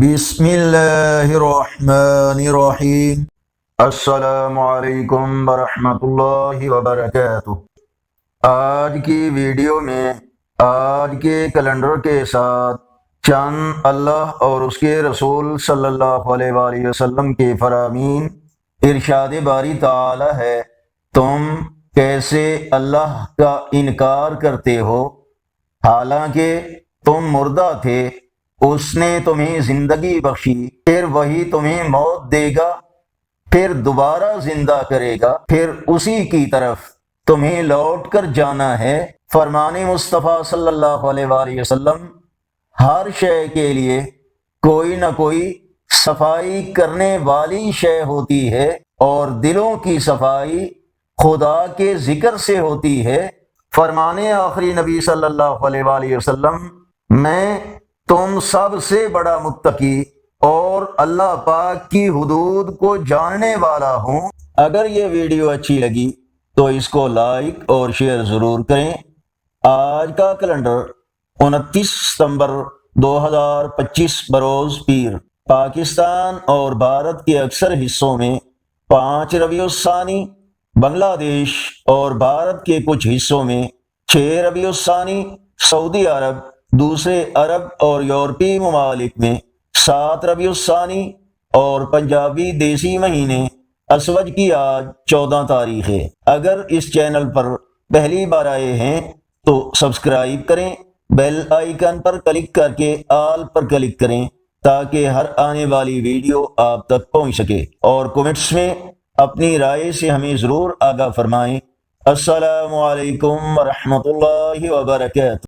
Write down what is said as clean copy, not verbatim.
بسم اللہ الرحمن الرحیم۔ السلام علیکم ورحمۃ اللہ وبرکاتہ۔ آج کی ویڈیو میں آج کے کیلنڈر کے ساتھ چند اللہ اور اس کے رسول صلی اللہ علیہ وآلہ وسلم کے فرامین ارشاد باری تعالی ہے، تم کیسے اللہ کا انکار کرتے ہو حالانکہ تم مردہ تھے، اس نے تمہیں زندگی بخشی، پھر وہی تمہیں موت دے گا، پھر دوبارہ زندہ کرے گا، پھر اسی کی طرف تمہیں لوٹ کر جانا ہے۔ فرمان مصطفیٰ صلی اللہ علیہ وآلہ وسلم، ہر شے کے لیے کوئی نہ کوئی صفائی کرنے والی شے ہوتی ہے، اور دلوں کی صفائی خدا کے ذکر سے ہوتی ہے۔ فرمان آخری نبی صلی اللہ علیہ وآلہ وسلم، میں تم سب سے بڑا متقی اور اللہ پاک کی حدود کو جاننے والا ہوں۔ اگر یہ ویڈیو اچھی لگی تو اس کو لائک اور شیئر ضرور کریں۔ آج کا کیلنڈر 29 ستمبر 2025 بروز پیر۔ پاکستان اور بھارت کے اکثر حصوں میں 5 ربیع الثانی، بنگلہ دیش اور بھارت کے کچھ حصوں میں 6 ربیع الثانی، سعودی عرب، دوسرے عرب اور یورپی ممالک میں 7 ربیع الثانی اور پنجابی دیسی مہینے اسوج کی آج 14 تاریخ ہے۔ اگر اس چینل پر پہلی بار آئے ہیں تو سبسکرائب کریں، بیل آئیکن پر کلک کر کے آل پر کلک کریں تاکہ ہر آنے والی ویڈیو آپ تک پہنچ سکے، اور کومنٹس میں اپنی رائے سے ہمیں ضرور آگاہ فرمائیں۔ السلام علیکم ورحمۃ اللہ وبرکاتہ۔